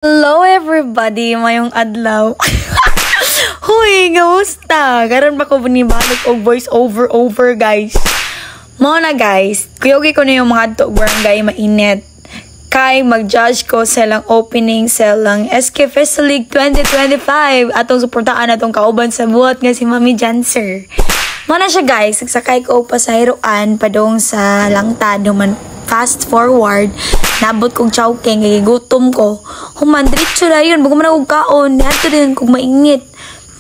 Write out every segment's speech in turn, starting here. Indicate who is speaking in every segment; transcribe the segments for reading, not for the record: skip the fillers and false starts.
Speaker 1: Hello everybody, mayong adlaw. Huy, kamusta? Karon pa ko binibalik og voice over guys. Mo na guys, kuyogi ko na yung mga to barangay mainit. Kay mag-judge ko sa lang opening sa lang SK Festa League 2025 atong suportaan atong kauban sa buhat nga si Mami Janser. Mo na siya guys, nagsakay ko pasayroan padong sa langtad man fast forward. Nabot kong chowking, gigutom ko. Human, diretso na yun. Bago man akong kaon. Nato din kong mainit.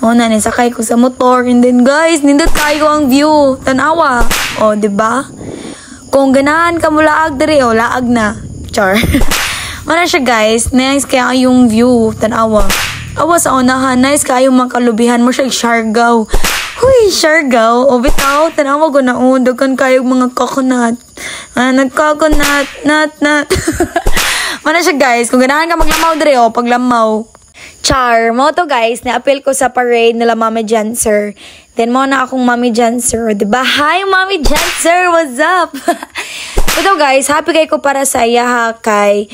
Speaker 1: O na, nisakay ko sa motor. And then guys, nindot kayo ang view. Tanawa. O, diba? Kung ganahan ka mo laag diri, o, laag na. Char. Wala siya guys. Nice kaya yung view. Tanawa. Awa sa unahan. Nice kayo makalubihan mo siya. Siargao. Huy, Siargao. O, bitaw. Tanawa ko na dagan kayo mga coconut. Nagcoconut. Nat. Mana siya guys. Kung ganahan ka maglamaw diri o. Paglamaw. Char. Mo to guys. Na-appeal ko sa parade nila Mami Janser. Then mo na akong Mami Janser. Diba? Hi Mami Janser. What's up? Ito guys. Happy kayo ko para sa iyaha kay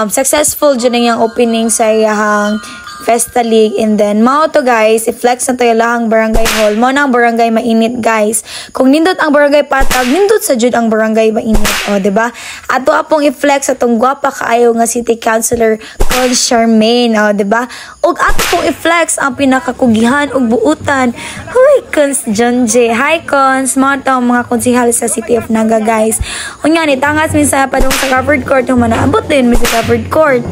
Speaker 1: successful dyan yung opening sa iyahang Festa League. And then, mao to guys, i-flex na tayo lahang barangay hall. Mao na ang barangay mainit guys. Kung nindot ang barangay patag, nindot sa jud ang barangay mainit. O, diba? Ato apong i-flex atong gwapa kaayo nga city councilor called Charmaine. O, diba? Og ato pong i-flex ang pinakakugihan og buutan. Huy, Cons John J. Hi, Cons. Mao to ang mga konsihal sa City of Naga guys. O nga, nitangas minsan padong sa covered court. Yung manaabot din mi sa covered court.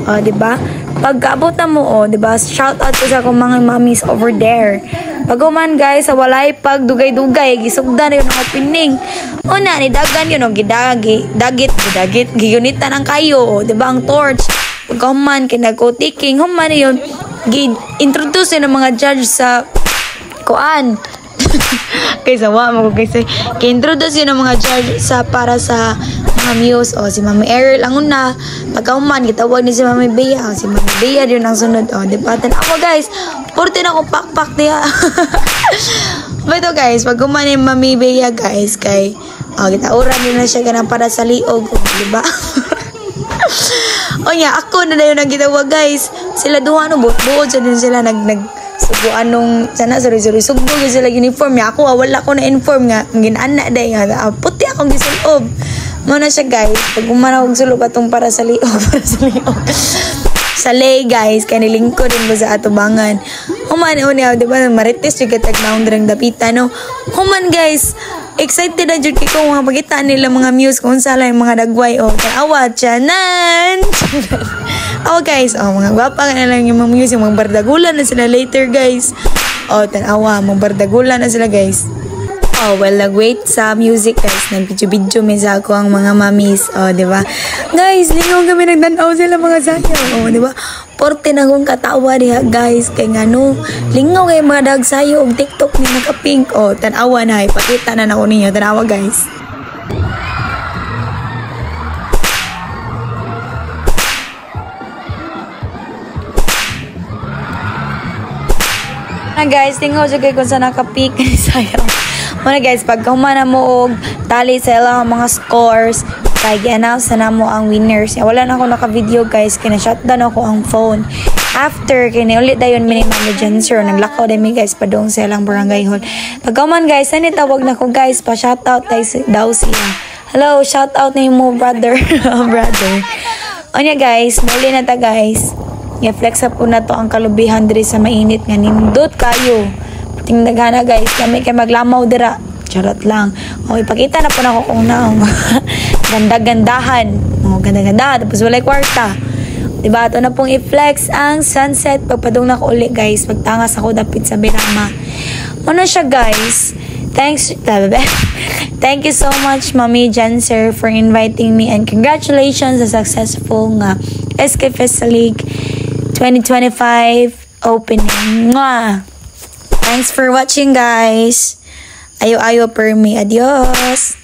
Speaker 1: O, diba? Pagkaabot na mo, o, diba? Shout out ko sa akong mga mommies over there. Pag-uman guys, sa walay pag dugay-dugay, gisugdan na yun ang opening. Una, ni dagan yun, o, dagit, gigunitan ang kayo, o, diba? Ang torch. Pag-uman, kinag-o-ticking, human na yun, introduce yun ang mga judge sa kuan. Kaysa mo kaysa introduce yun ang mga judge sa para sa mga muse o si Mami Errol ang una pagkauman gitawag ni si Mami Bea o si Mami Bea yun ang sunod o diba ako guys purti na akong pakpak niya. But guys pagkuman ni Mami Bea guys kay gitauran din na siya ganang para sa liog o diba. O nya ako na yun ang gitawag guys sila duha no buod sa din sila sugo anong sana sugbo gyud sila uniform niya ako wala ko na inform nga ginana day nga puti akong gisulob mo na siya guys pag umanaw og sulog atong para sa liog sa lay guys kay nilingkod din mo sa atubangan human unya di ba marites jud katag naong drang dapita no human guys excited na jud ko nga pagita nila mga muse kung sala yung mga dagway o tanawa chanan. Oh guys, mga gwapa na lang yung mga muse, yung mga bardagulan na sila later guys. Tanawa, mga bardagulan na sila guys. Well, nag-wait sa music guys. Nag-video misa ko ang mga mamis. Diba? Guys, lingaw kami nagdanaw sila mga sayo. Diba? Porte na kong katawa diha guys. Kaya nga no, lingaw kayo mga dagsayo og TikTok ni naka-pink. Tanawa na. Ipakita na ako ninyo. Tanawa guys. Guys, lingaw siya kayo kung saan naka-peak ni sayo. Muna guys, pag humana mo og tali sa ilang mga scores, kaya gi-announce na mo ang winners. Wala na ako naka-video guys, kaya na-shutdown ako ang phone. After, kaya ulit dayon minimum ni Janser, naglakaw din mi guys, padong sa ilang barangay hall. Pag human guys, saan tawag na ko guys, pa-shoutout daw siya. Hello, shoutout na mo brother. Brother. O niya guys, muli na ta guys. I-flex up ko na to ang kalubihan diri sa mainit nga nindot kayo. Tingnan na guys, kami kay maglamaw dira. Charot lang. Ipakita na po na ko kung naong ganda-gandahan. Ganda-gandahan. Tapos walay kwarta. Diba? Ito na pong i-flex ang sunset. Pagpadong na ko ulit guys. Pagtangas ako dapit sa Birama. Ano siya guys? Thank you so much Mami Janser for inviting me and congratulations sa successful nga SK Festa League 2025 opening. Mwah! Thanks for watching guys. Ayo per me. Adios.